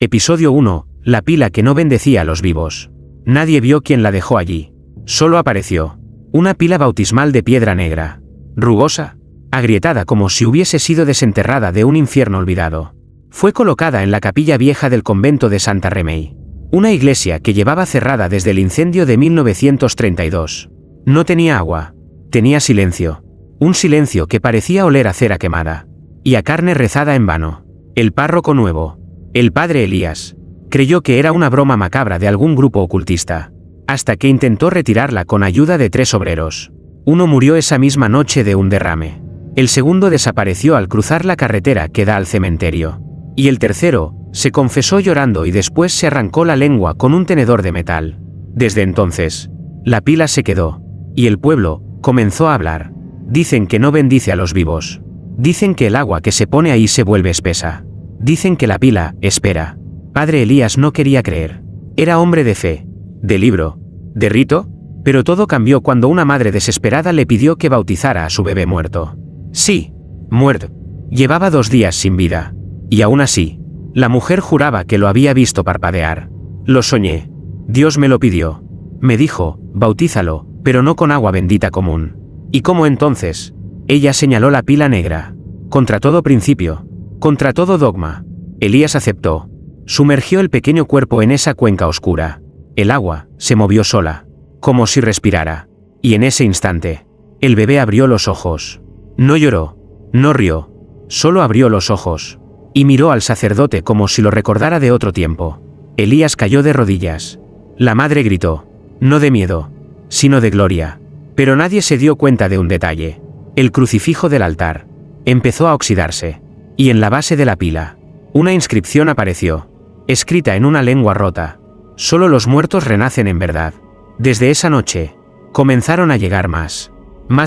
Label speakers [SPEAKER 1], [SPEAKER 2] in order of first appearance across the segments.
[SPEAKER 1] Episodio 1. La pila que no bendecía a los vivos. Nadie vio quién la dejó allí. Solo apareció una pila bautismal de piedra negra, rugosa, agrietada como si hubiese sido desenterrada de un infierno olvidado. Fue colocada en la capilla vieja del convento de Santa Remei, una iglesia que llevaba cerrada desde el incendio de 1932. No tenía agua, tenía silencio, un silencio que parecía oler a cera quemada y a carne rezada en vano. El párroco nuevo, el padre Elías, creyó que era una broma macabra de algún grupo ocultista, hasta que intentó retirarla con ayuda de 3 obreros. Uno murió esa misma noche de un derrame. El segundo desapareció al cruzar la carretera que da al cementerio. Y el tercero se confesó llorando y después se arrancó la lengua con un tenedor de metal. Desde entonces, la pila se quedó, y el pueblo comenzó a hablar. Dicen que no bendice a los vivos. Dicen que el agua que se pone ahí se vuelve espesa. Dicen que la pila espera. Padre Elías no quería creer. Era hombre de fe, de libro, de rito, pero todo cambió cuando una madre desesperada le pidió que bautizara a su bebé muerto. Sí, muerto. Llevaba 2 días sin vida. Y aún así, la mujer juraba que lo había visto parpadear. Lo soñé. Dios me lo pidió. Me dijo, bautízalo, pero no con agua bendita común. ¿Y cómo entonces? Ella señaló la pila negra. Contra todo principio, contra todo dogma, Elías aceptó. Sumergió el pequeño cuerpo en esa cuenca oscura. El agua se movió sola, como si respirara. Y en ese instante, el bebé abrió los ojos. No lloró, no rió, solo abrió los ojos. Y miró al sacerdote como si lo recordara de otro tiempo. Elías cayó de rodillas. La madre gritó, no de miedo, sino de gloria. Pero nadie se dio cuenta de un detalle. El crucifijo del altar empezó a oxidarse. Y en la base de la pila, una inscripción apareció, escrita en una lengua rota. Solo los muertos renacen en verdad. Desde esa noche, comenzaron a llegar más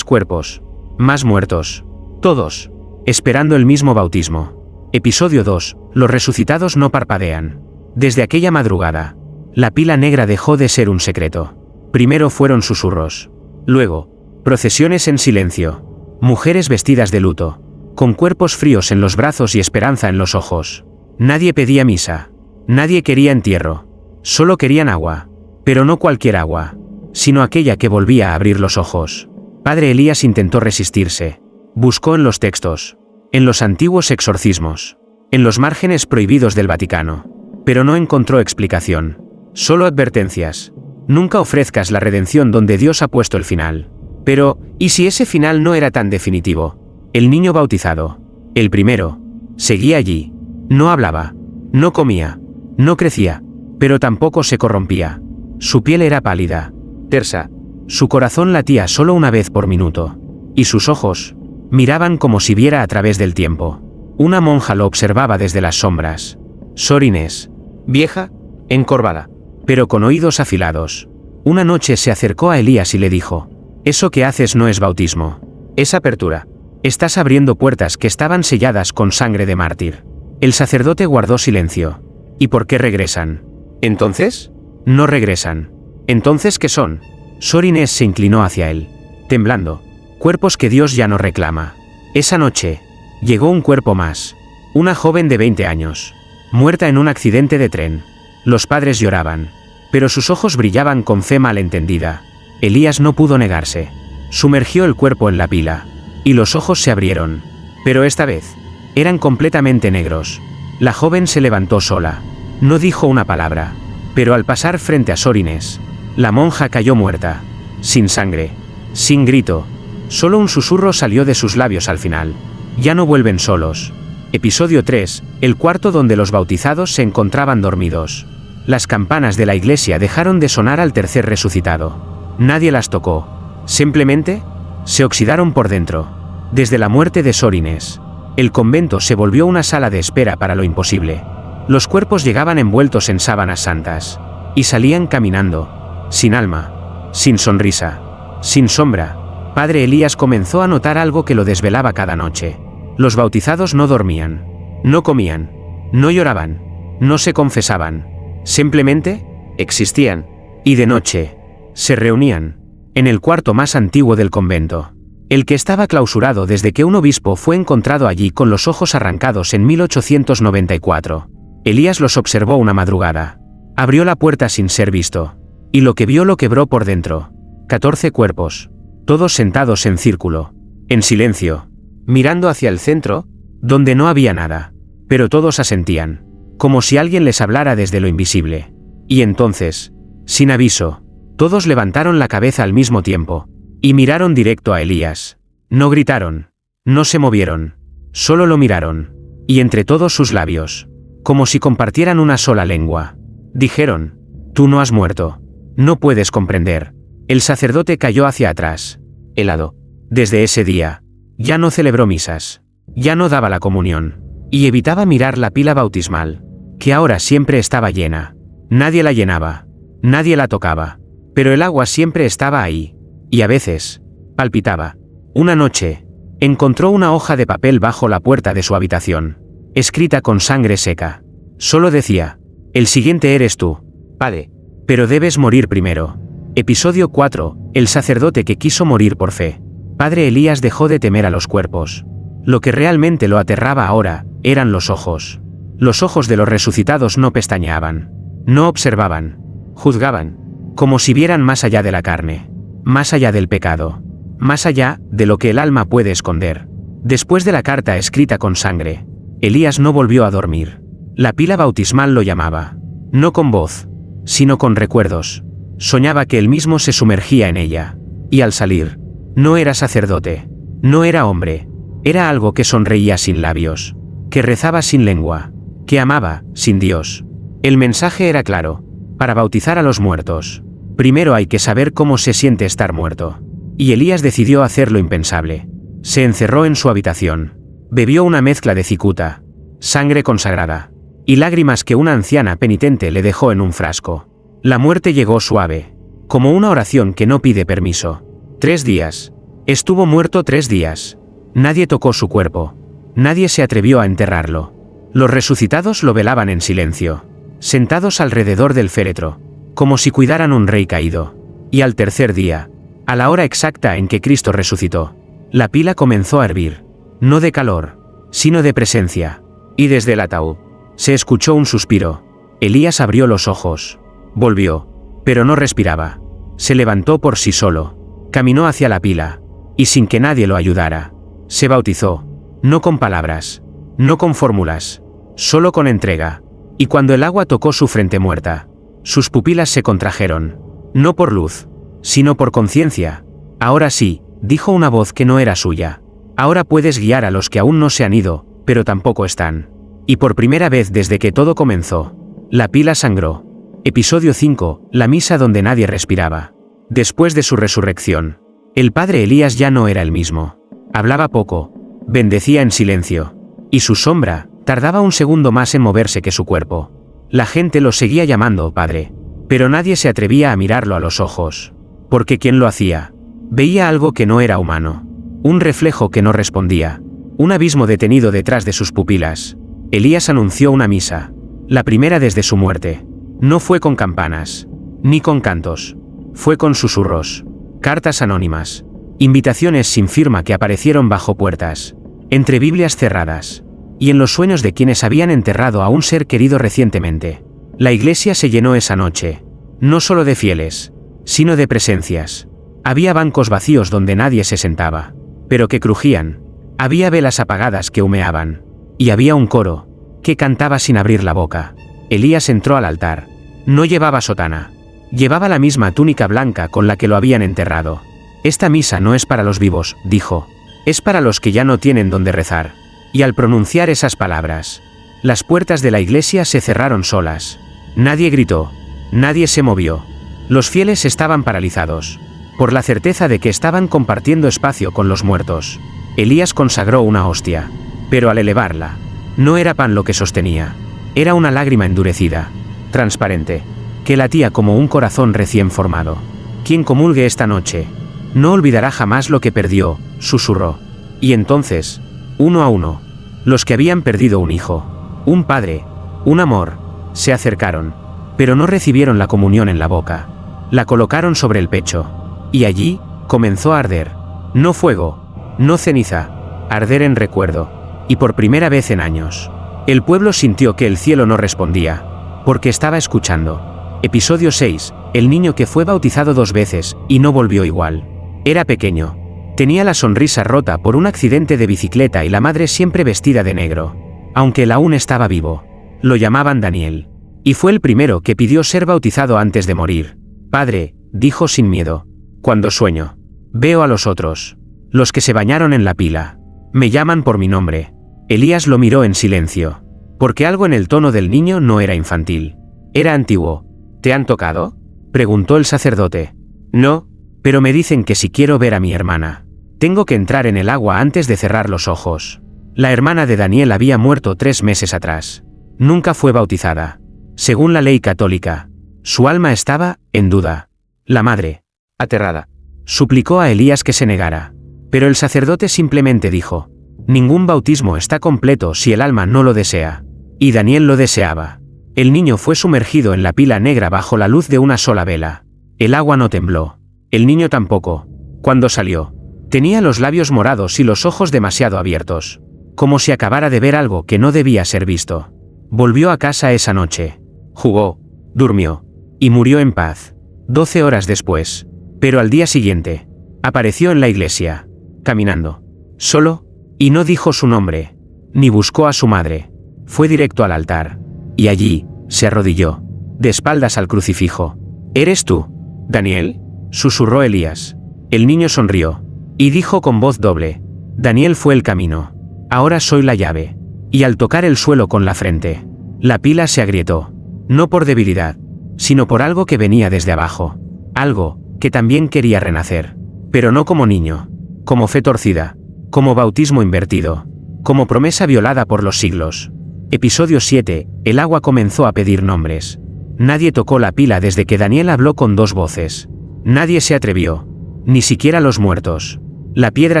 [SPEAKER 1] cuerpos, más muertos, todos, esperando el mismo bautismo. Episodio 2. Los resucitados no parpadean. Desde aquella madrugada, la pila negra dejó de ser un secreto. Primero fueron susurros. Luego, procesiones en silencio. Mujeres vestidas de luto, con cuerpos fríos en los brazos y esperanza en los ojos. Nadie pedía misa. Nadie quería entierro. Solo querían agua. Pero no cualquier agua, sino aquella que volvía a abrir los ojos. Padre Elías intentó resistirse. Buscó en los textos, en los antiguos exorcismos, en los márgenes prohibidos del Vaticano. Pero no encontró explicación. Solo advertencias. Nunca ofrezcas la redención donde Dios ha puesto el final. Pero, ¿y si ese final no era tan definitivo? El niño bautizado, el primero, seguía allí. No hablaba, no comía, no crecía, pero tampoco se corrompía. Su piel era pálida, tersa. Su corazón latía solo una vez por minuto. Y sus ojos miraban como si viera a través del tiempo. Una monja lo observaba desde las sombras. Sor Inés, vieja, encorvada, pero con oídos afilados. Una noche se acercó a Elías y le dijo, eso que haces no es bautismo, es apertura. Estás abriendo puertas que estaban selladas con sangre de mártir. El sacerdote guardó silencio. ¿Y por qué regresan? ¿Entonces? No regresan. ¿Entonces qué son? Sor Inés se inclinó hacia él, temblando. Cuerpos que Dios ya no reclama. Esa noche, llegó un cuerpo más. Una joven de 20 años, muerta en un accidente de tren. Los padres lloraban, pero sus ojos brillaban con fe malentendida. Elías no pudo negarse. Sumergió el cuerpo en la pila. Y los ojos se abrieron. Pero esta vez, eran completamente negros. La joven se levantó sola. No dijo una palabra. Pero al pasar frente a Sor Inés, la monja cayó muerta. Sin sangre. Sin grito. Solo un susurro salió de sus labios al final. Ya no vuelven solos. Episodio 3. El cuarto donde los bautizados se encontraban dormidos. Las campanas de la iglesia dejaron de sonar al tercer resucitado. Nadie las tocó. Simplemente, se oxidaron por dentro. Desde la muerte de Sor Inés, el convento se volvió una sala de espera para lo imposible. Los cuerpos llegaban envueltos en sábanas santas. Y salían caminando. Sin alma. Sin sonrisa. Sin sombra. Padre Elías comenzó a notar algo que lo desvelaba cada noche. Los bautizados no dormían. No comían. No lloraban. No se confesaban. Simplemente, existían. Y de noche, se reunían. En el cuarto más antiguo del convento. El que estaba clausurado desde que un obispo fue encontrado allí con los ojos arrancados en 1894. Elías los observó una madrugada. Abrió la puerta sin ser visto. Y lo que vio lo quebró por dentro. 14 cuerpos. Todos sentados en círculo. En silencio. Mirando hacia el centro, donde no había nada. Pero todos asentían. Como si alguien les hablara desde lo invisible. Y entonces, sin aviso, todos levantaron la cabeza al mismo tiempo. Y miraron directo a Elías. No gritaron. No se movieron. Solo lo miraron. Y entre todos sus labios, como si compartieran una sola lengua, dijeron: tú no has muerto. No puedes comprender. El sacerdote cayó hacia atrás, helado. Desde ese día, ya no celebró misas. Ya no daba la comunión. Y evitaba mirar la pila bautismal, que ahora siempre estaba llena. Nadie la llenaba. Nadie la tocaba. Pero el agua siempre estaba ahí. Y a veces, palpitaba. Una noche, encontró una hoja de papel bajo la puerta de su habitación, escrita con sangre seca. Solo decía: el siguiente eres tú, padre. Pero debes morir primero. Episodio 4. El sacerdote que quiso morir por fe. Padre Elías dejó de temer a los cuerpos. Lo que realmente lo aterraba ahora, eran los ojos. Los ojos de los resucitados no pestañeaban. No observaban. Juzgaban. Como si vieran más allá de la carne. Más allá del pecado. Más allá de lo que el alma puede esconder. Después de la carta escrita con sangre, Elías no volvió a dormir. La pila bautismal lo llamaba. No con voz, sino con recuerdos. Soñaba que él mismo se sumergía en ella. Y al salir, no era sacerdote. No era hombre. Era algo que sonreía sin labios. Que rezaba sin lengua. Que amaba, sin Dios. El mensaje era claro. Para bautizar a los muertos, primero hay que saber cómo se siente estar muerto. Y Elías decidió hacer lo impensable. Se encerró en su habitación. Bebió una mezcla de cicuta, sangre consagrada, y lágrimas que una anciana penitente le dejó en un frasco. La muerte llegó suave, como una oración que no pide permiso. 3 días. Estuvo muerto 3 días. Nadie tocó su cuerpo. Nadie se atrevió a enterrarlo. Los resucitados lo velaban en silencio, sentados alrededor del féretro, como si cuidaran un rey caído. Y al tercer día, a la hora exacta en que Cristo resucitó, la pila comenzó a hervir, no de calor, sino de presencia. Y desde el ataúd, se escuchó un suspiro. Elías abrió los ojos. Volvió, pero no respiraba. Se levantó por sí solo, caminó hacia la pila, y sin que nadie lo ayudara, se bautizó, no con palabras, no con fórmulas, solo con entrega. Y cuando el agua tocó su frente muerta, sus pupilas se contrajeron, no por luz, sino por conciencia. Ahora sí, dijo una voz que no era suya. Ahora puedes guiar a los que aún no se han ido, pero tampoco están. Y por primera vez desde que todo comenzó, la pila sangró. Episodio 5. La misa donde nadie respiraba. Después de su resurrección, el padre Elías ya no era el mismo. Hablaba poco, bendecía en silencio, y su sombra tardaba un segundo más en moverse que su cuerpo. La gente lo seguía llamando padre, pero nadie se atrevía a mirarlo a los ojos. Porque quien lo hacía, veía algo que no era humano. Un reflejo que no respondía. Un abismo detenido detrás de sus pupilas. Elías anunció una misa. La primera desde su muerte. No fue con campanas, ni con cantos. Fue con susurros. Cartas anónimas. Invitaciones sin firma que aparecieron bajo puertas. Entre Biblias cerradas. Y en los sueños de quienes habían enterrado a un ser querido recientemente. La iglesia se llenó esa noche. No solo de fieles, sino de presencias. Había bancos vacíos donde nadie se sentaba, pero que crujían. Había velas apagadas que humeaban. Y había un coro, que cantaba sin abrir la boca. Elías entró al altar. No llevaba sotana. Llevaba la misma túnica blanca con la que lo habían enterrado. Esta misa no es para los vivos, dijo. Es para los que ya no tienen donde rezar. Y al pronunciar esas palabras, las puertas de la iglesia se cerraron solas. Nadie gritó. Nadie se movió. Los fieles estaban paralizados, por la certeza de que estaban compartiendo espacio con los muertos. Elías consagró una hostia. Pero al elevarla, no era pan lo que sostenía. Era una lágrima endurecida, transparente, que latía como un corazón recién formado. Quien comulgue esta noche, no olvidará jamás lo que perdió, susurró. Y entonces, uno a uno, los que habían perdido un hijo, un padre, un amor, se acercaron, pero no recibieron la comunión en la boca. La colocaron sobre el pecho, y allí comenzó a arder. No fuego, no ceniza, arder en recuerdo. Y por primera vez en años, El pueblo sintió que el cielo no respondía, porque estaba escuchando. Episodio 6. El niño que fue bautizado 2 veces, y no volvió igual. Era pequeño. Tenía la sonrisa rota por un accidente de bicicleta y la madre siempre vestida de negro. Aunque él aún estaba vivo. Lo llamaban Daniel. Y fue el primero que pidió ser bautizado antes de morir. Padre, dijo sin miedo. Cuando sueño, veo a los otros. Los que se bañaron en la pila. Me llaman por mi nombre. Elías lo miró en silencio. Porque algo en el tono del niño no era infantil. Era antiguo. ¿Te han tocado?, preguntó el sacerdote. No, pero me dicen que si quiero ver a mi hermana, tengo que entrar en el agua antes de cerrar los ojos. La hermana de Daniel había muerto 3 meses atrás. Nunca fue bautizada. Según la ley católica, su alma estaba en duda. La madre, aterrada, suplicó a Elías que se negara. Pero el sacerdote simplemente dijo: ningún bautismo está completo si el alma no lo desea. Y Daniel lo deseaba. El niño fue sumergido en la pila negra bajo la luz de una sola vela. El agua no tembló. El niño tampoco. Cuando salió, tenía los labios morados y los ojos demasiado abiertos. Como si acabara de ver algo que no debía ser visto. Volvió a casa esa noche. Jugó, durmió, y murió en paz. 12 horas después. Pero al día siguiente, apareció en la iglesia, caminando, solo, y no dijo su nombre, ni buscó a su madre. Fue directo al altar. Y allí, se arrodilló, de espaldas al crucifijo. ¿Eres tú, Daniel?, susurró Elías. El niño sonrió, y dijo con voz doble: Daniel fue el camino. Ahora soy la llave. Y al tocar el suelo con la frente, la pila se agrietó. No por debilidad, sino por algo que venía desde abajo. Algo que también quería renacer. Pero no como niño, como fe torcida, como bautismo invertido, como promesa violada por los siglos. Episodio 7. El agua comenzó a pedir nombres. Nadie tocó la pila desde que Daniel habló con 2 voces. Nadie se atrevió. Ni siquiera los muertos. La piedra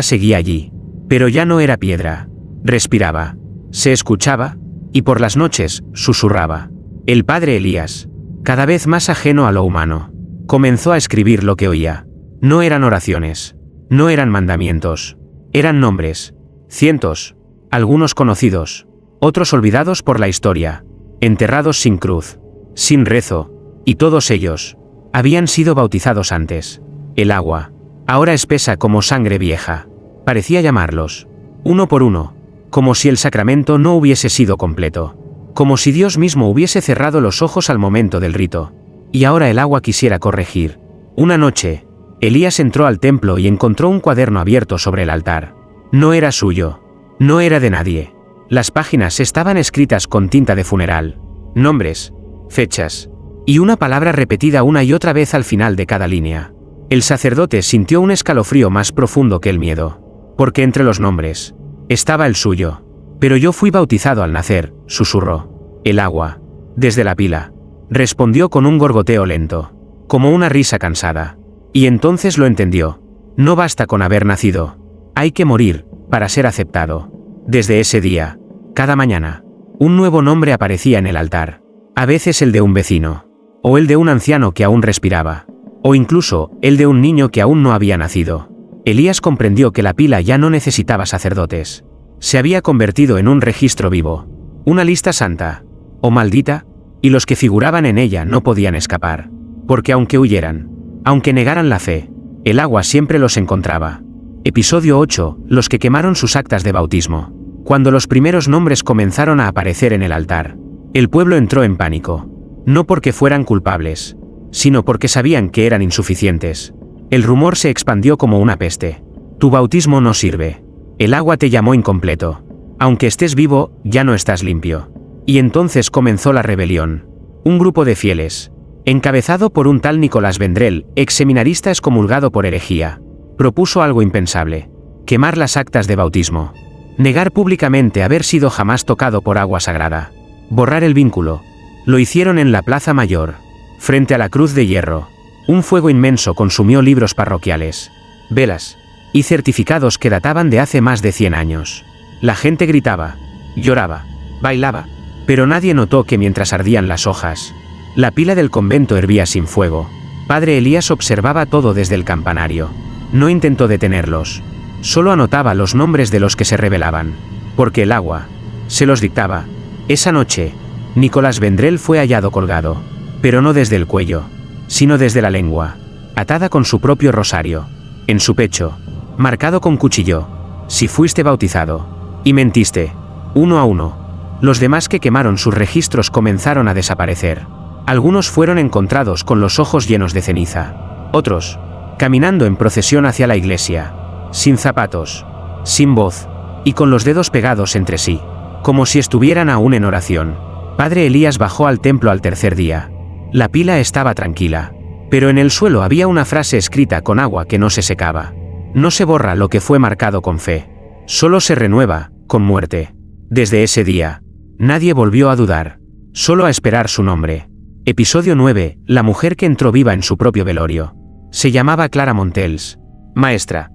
[SPEAKER 1] seguía allí. Pero ya no era piedra. Respiraba. Se escuchaba. Y por las noches, susurraba. El padre Elías, cada vez más ajeno a lo humano, comenzó a escribir lo que oía. No eran oraciones. No eran mandamientos. Eran nombres. Cientos. Algunos conocidos. Otros olvidados por la historia, enterrados sin cruz, sin rezo, y todos ellos habían sido bautizados antes. El agua, ahora espesa como sangre vieja, parecía llamarlos, uno por uno, como si el sacramento no hubiese sido completo, como si Dios mismo hubiese cerrado los ojos al momento del rito. Y ahora el agua quisiera corregir. Una noche, Elías entró al templo y encontró un cuaderno abierto sobre el altar. No era suyo, no era de nadie. Las páginas estaban escritas con tinta de funeral, nombres, fechas, y una palabra repetida una y otra vez al final de cada línea. El sacerdote sintió un escalofrío más profundo que el miedo, porque entre los nombres estaba el suyo. Pero yo fui bautizado al nacer, susurró. El agua, desde la pila, respondió con un gorgoteo lento, como una risa cansada. Y entonces lo entendió. No basta con haber nacido. Hay que morir, para ser aceptado. Desde ese día, cada mañana, un nuevo nombre aparecía en el altar. A veces el de un vecino, o el de un anciano que aún respiraba, o incluso el de un niño que aún no había nacido. Elías comprendió que la pila ya no necesitaba sacerdotes. Se había convertido en un registro vivo, una lista santa, o maldita, y los que figuraban en ella no podían escapar. Porque aunque huyeran, aunque negaran la fe, el agua siempre los encontraba. Episodio 8. Los que quemaron sus actas de bautismo. Cuando los primeros nombres comenzaron a aparecer en el altar, el pueblo entró en pánico. No porque fueran culpables, sino porque sabían que eran insuficientes. El rumor se expandió como una peste. Tu bautismo no sirve. El agua te llamó incompleto. Aunque estés vivo, ya no estás limpio. Y entonces comenzó la rebelión. Un grupo de fieles, encabezado por un tal Nicolás Vendrell, ex seminarista excomulgado por herejía, propuso algo impensable: quemar las actas de bautismo. Negar públicamente haber sido jamás tocado por agua sagrada. Borrar el vínculo. Lo hicieron en la Plaza Mayor, frente a la cruz de hierro. Un fuego inmenso consumió libros parroquiales, velas y certificados que databan de hace más de 100 años. La gente gritaba, lloraba, bailaba, pero nadie notó que mientras ardían las hojas, la pila del convento hervía sin fuego. Padre Elías observaba todo desde el campanario. No intentó detenerlos. Solo anotaba los nombres de los que se rebelaban, porque el agua se los dictaba, Esa noche, Nicolás Vendrell fue hallado colgado, pero no desde el cuello, sino desde la lengua, atada con su propio rosario, en su pecho, marcado con cuchillo. Si fuiste bautizado, y mentiste, 1 a 1. Los demás que quemaron sus registros comenzaron a desaparecer. Algunos fueron encontrados con los ojos llenos de ceniza. Otros, caminando en procesión hacia la iglesia, sin zapatos, sin voz, y con los dedos pegados entre sí, como si estuvieran aún en oración. Padre Elías bajó al templo al tercer día. La pila estaba tranquila, pero en el suelo había una frase escrita con agua que no se secaba. No se borra lo que fue marcado con fe, solo se renueva, con muerte. Desde ese día, nadie volvió a dudar, solo a esperar su nombre. Episodio 9, la mujer que entró viva en su propio velorio. Se llamaba Clara Montels. Maestra.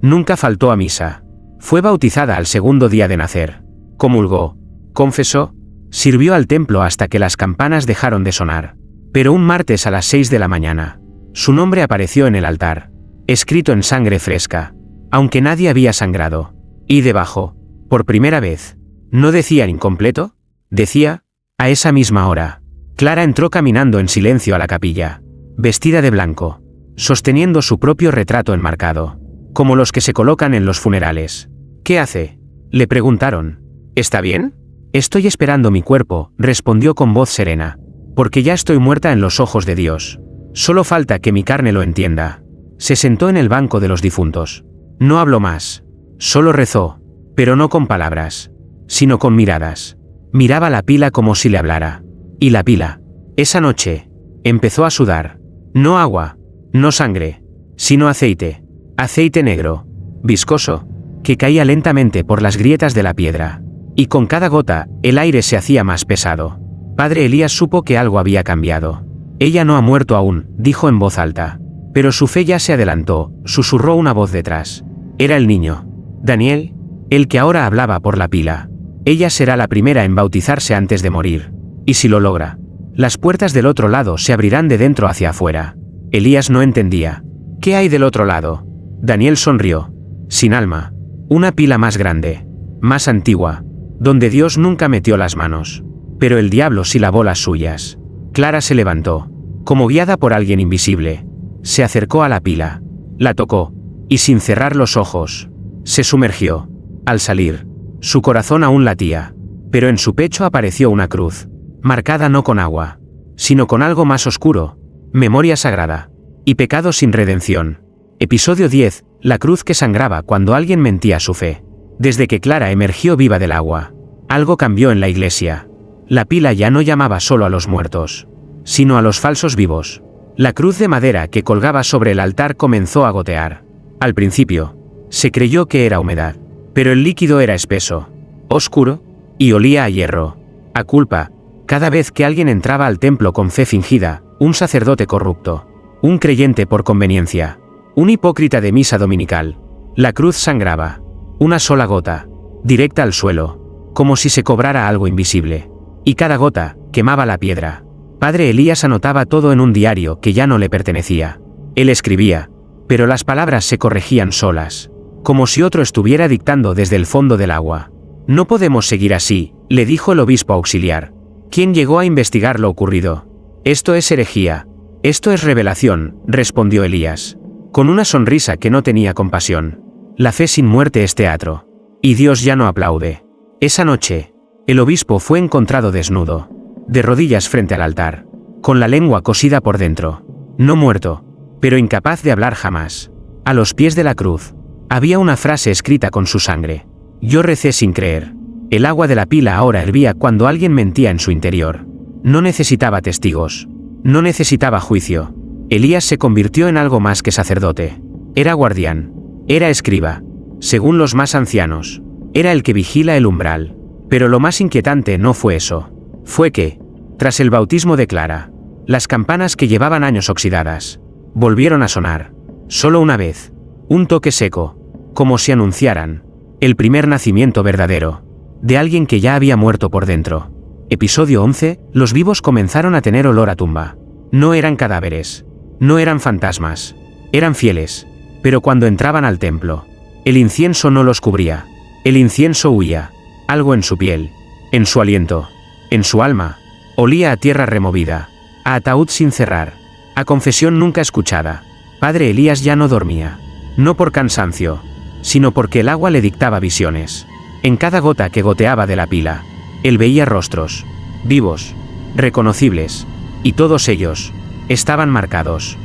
[SPEAKER 1] Nunca faltó a misa. Fue bautizada al segundo día de nacer. Comulgó. Confesó. Sirvió al templo hasta que las campanas dejaron de sonar. Pero un martes a las 6 de la mañana, su nombre apareció en el altar, escrito en sangre fresca, aunque nadie había sangrado. Y debajo, por primera vez, ¿no decía incompleto? Decía, a esa misma hora. Clara entró caminando en silencio a la capilla, vestida de blanco, sosteniendo su propio retrato enmarcado, como los que se colocan en los funerales. ¿Qué hace?, le preguntaron. ¿Está bien? Estoy esperando mi cuerpo, respondió con voz serena, porque ya estoy muerta en los ojos de Dios. Solo falta que mi carne lo entienda. Se sentó en el banco de los difuntos. No habló más. Solo rezó, pero no con palabras, sino con miradas. Miraba la pila como si le hablara. Y la pila, esa noche, empezó a sudar. No agua, no sangre, sino aceite. Aceite negro, viscoso, que caía lentamente por las grietas de la piedra. Y con cada gota, el aire se hacía más pesado. Padre Elías supo que algo había cambiado. Ella no ha muerto aún, dijo en voz alta. Pero su fe ya se adelantó, susurró una voz detrás. Era el niño. Daniel, el que ahora hablaba por la pila. Ella será la primera en bautizarse antes de morir. Y si lo logra, las puertas del otro lado se abrirán de dentro hacia afuera. Elías no entendía. ¿Qué hay del otro lado? Daniel sonrió. Sin alma. Una pila más grande, más antigua, donde Dios nunca metió las manos. Pero el diablo sí lavó las suyas. Clara se levantó, como guiada por alguien invisible. Se acercó a la pila, la tocó, y sin cerrar los ojos, se sumergió. Al salir, su corazón aún latía, pero en su pecho apareció una cruz, marcada no con agua, sino con algo más oscuro, memoria sagrada, y pecado sin redención. Episodio 10, la cruz que sangraba cuando alguien mentía su fe. Desde que Clara emergió viva del agua, algo cambió en la iglesia. La pila ya no llamaba solo a los muertos, sino a los falsos vivos. La cruz de madera que colgaba sobre el altar comenzó a gotear. Al principio, se creyó que era humedad, pero el líquido era espeso, oscuro, y olía a hierro, a culpa. Cada vez que alguien entraba al templo con fe fingida, un sacerdote corrupto, un creyente por conveniencia, un hipócrita de misa dominical, la cruz sangraba, una sola gota, directa al suelo, como si se cobrara algo invisible. Y cada gota quemaba la piedra. Padre Elías anotaba todo en un diario que ya no le pertenecía. Él escribía, pero las palabras se corregían solas, como si otro estuviera dictando desde el fondo del agua. No podemos seguir así, le dijo el obispo auxiliar, quien llegó a investigar lo ocurrido. Esto es herejía, esto es revelación, respondió Elías, con una sonrisa que no tenía compasión. La fe sin muerte es teatro, y Dios ya no aplaude. Esa noche, el obispo fue encontrado desnudo, de rodillas frente al altar, con la lengua cosida por dentro, no muerto, pero incapaz de hablar jamás. A los pies de la cruz, había una frase escrita con su sangre. Yo recé sin creer. El agua de la pila ahora hervía cuando alguien mentía en su interior. No necesitaba testigos, no necesitaba juicio. Elías se convirtió en algo más que sacerdote. Era guardián, era escriba, según los más ancianos, era el que vigila el umbral. Pero lo más inquietante no fue eso. Fue que, tras el bautismo de Clara, las campanas que llevaban años oxidadas, volvieron a sonar. Solo una vez. Un toque seco, como si anunciaran el primer nacimiento verdadero, de alguien que ya había muerto por dentro. Episodio 11, los vivos comenzaron a tener olor a tumba. No eran cadáveres, no eran fantasmas, eran fieles, pero cuando entraban al templo, el incienso no los cubría, el incienso huía. Algo en su piel, En su aliento, en su alma, olía a tierra removida, a ataúd sin cerrar, a confesión nunca escuchada. Padre Elías ya no dormía, no por cansancio, sino porque el agua le dictaba visiones. En cada gota que goteaba de la pila, él veía rostros, vivos, reconocibles, y todos ellos estaban marcados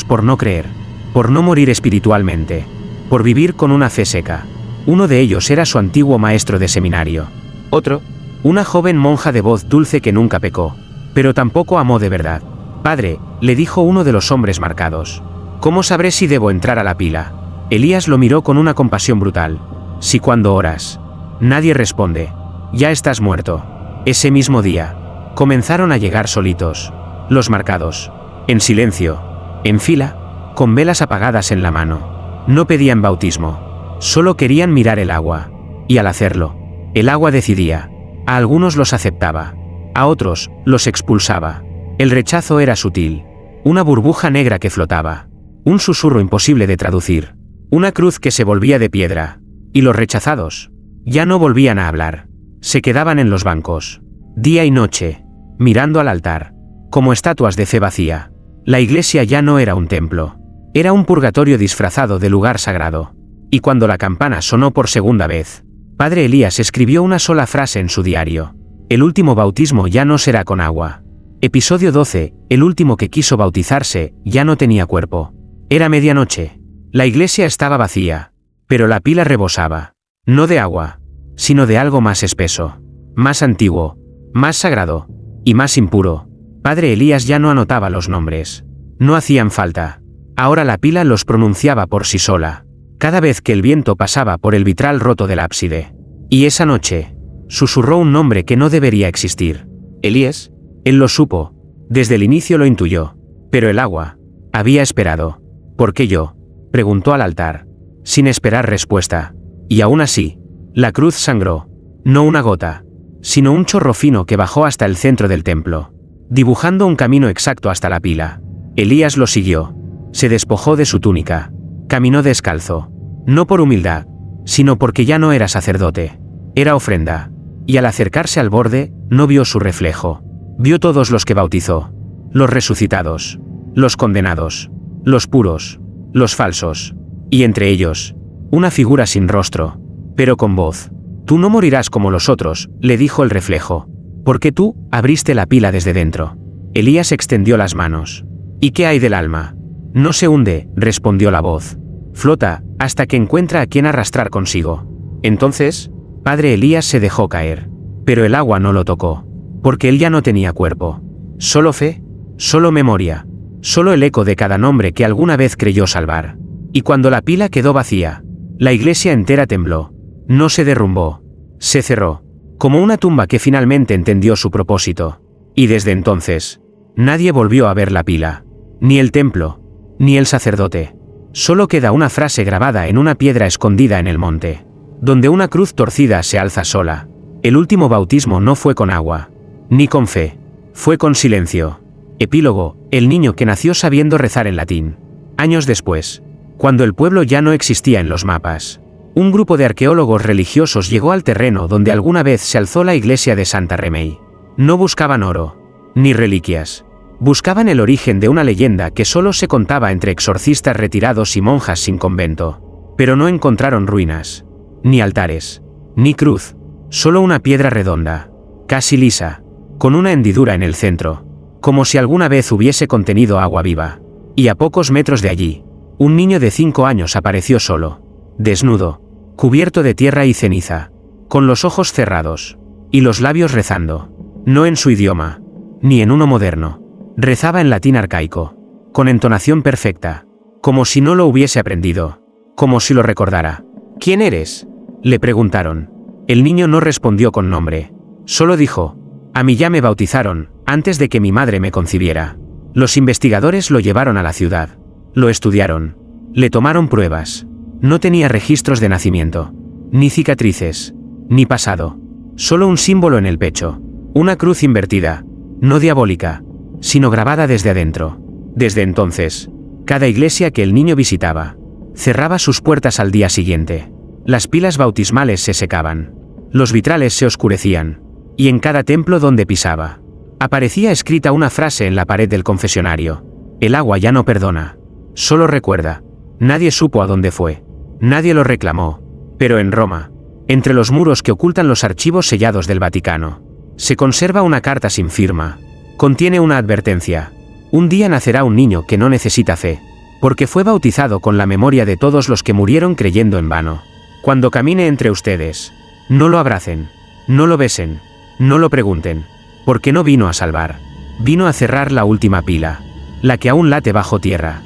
[SPEAKER 1] por no creer, por no morir espiritualmente, por vivir con una fe seca. Uno de ellos era su antiguo maestro de seminario. Otro, una joven monja de voz dulce que nunca pecó, pero tampoco amó de verdad. Padre, le dijo uno de los hombres marcados, ¿cómo sabré si debo entrar a la pila? Elías lo miró con una compasión brutal. Si cuando oras, nadie responde, ya estás muerto. Ese mismo día, comenzaron a llegar solitos, los marcados, en silencio, en fila, con velas apagadas en la mano. No pedían bautismo, solo querían mirar el agua, y al hacerlo, el agua decidía. A algunos los aceptaba, a otros los expulsaba. El rechazo era sutil, una burbuja negra que flotaba, un susurro imposible de traducir, una cruz que se volvía de piedra, y los rechazados ya no volvían a hablar, se quedaban en los bancos, día y noche, mirando al altar, como estatuas de fe vacía. La iglesia ya no era un templo, era un purgatorio disfrazado de lugar sagrado. Y cuando la campana sonó por segunda vez, Padre Elías escribió una sola frase en su diario: el último bautismo ya no será con agua. Episodio 12, el último que quiso bautizarse, ya no tenía cuerpo. Era medianoche. La iglesia estaba vacía, pero la pila rebosaba, no de agua, sino de algo más espeso, más antiguo, más sagrado, y más impuro. Padre Elías ya no anotaba los nombres. No hacían falta. Ahora la pila los pronunciaba por sí sola, cada vez que el viento pasaba por el vitral roto del ábside. Y esa noche, susurró un nombre que no debería existir. Elías. Él lo supo, desde el inicio lo intuyó. Pero el agua había esperado. ¿Por qué yo?, preguntó al altar, sin esperar respuesta. Y aún así, la cruz sangró, no una gota, sino un chorro fino que bajó hasta el centro del templo, dibujando un camino exacto hasta la pila. Elías lo siguió, se despojó de su túnica, caminó descalzo, no por humildad, sino porque ya no era sacerdote, era ofrenda, y al acercarse al borde, no vio su reflejo, vio todos los que bautizó, los resucitados, los condenados, los puros, los falsos, y entre ellos, una figura sin rostro, pero con voz. Tú no morirás como los otros, le dijo el reflejo, porque tú abriste la pila desde dentro. Elías extendió las manos. ¿Y qué hay del alma? No se hunde, respondió la voz. Flota, hasta que encuentra a quien arrastrar consigo. Entonces, Padre Elías se dejó caer. Pero el agua no lo tocó, porque él ya no tenía cuerpo. Solo fe, solo memoria, solo el eco de cada nombre que alguna vez creyó salvar. Y cuando la pila quedó vacía, la iglesia entera tembló. No se derrumbó, se cerró, como una tumba que finalmente entendió su propósito. Y desde entonces, nadie volvió a ver la pila, ni el templo, ni el sacerdote. Solo queda una frase grabada en una piedra escondida en el monte, donde una cruz torcida se alza sola. El último bautismo no fue con agua, ni con fe, fue con silencio. Epílogo, el niño que nació sabiendo rezar en latín. Años después, cuando el pueblo ya no existía en los mapas, un grupo de arqueólogos religiosos llegó al terreno donde alguna vez se alzó la iglesia de Santa Remei. No buscaban oro, ni reliquias. Buscaban el origen de una leyenda que solo se contaba entre exorcistas retirados y monjas sin convento. Pero no encontraron ruinas, ni altares, ni cruz, solo una piedra redonda, casi lisa, con una hendidura en el centro, como si alguna vez hubiese contenido agua viva. Y a pocos metros de allí, un niño de 5 años apareció solo, desnudo, cubierto de tierra y ceniza, con los ojos cerrados, y los labios rezando, no en su idioma, ni en uno moderno. Rezaba en latín arcaico, con entonación perfecta, como si no lo hubiese aprendido, como si lo recordara. ¿Quién eres?, le preguntaron. El niño no respondió con nombre, solo dijo: a mí ya me bautizaron, antes de que mi madre me concibiera. Los investigadores lo llevaron a la ciudad, lo estudiaron, le tomaron pruebas. No tenía registros de nacimiento, ni cicatrices, ni pasado, solo un símbolo en el pecho, una cruz invertida, no diabólica, sino grabada desde adentro. Desde entonces, cada iglesia que el niño visitaba, cerraba sus puertas al día siguiente. Las pilas bautismales se secaban. Los vitrales se oscurecían, y en cada templo donde pisaba, aparecía escrita una frase en la pared del confesionario: el agua ya no perdona, solo recuerda. Nadie supo a dónde fue, nadie lo reclamó, pero en Roma, entre los muros que ocultan los archivos sellados del Vaticano, se conserva una carta sin firma. Contiene una advertencia: un día nacerá un niño que no necesita fe, porque fue bautizado con la memoria de todos los que murieron creyendo en vano. Cuando camine entre ustedes, no lo abracen, no lo besen, no lo pregunten, porque no vino a salvar, vino a cerrar la última pila, la que aún late bajo tierra.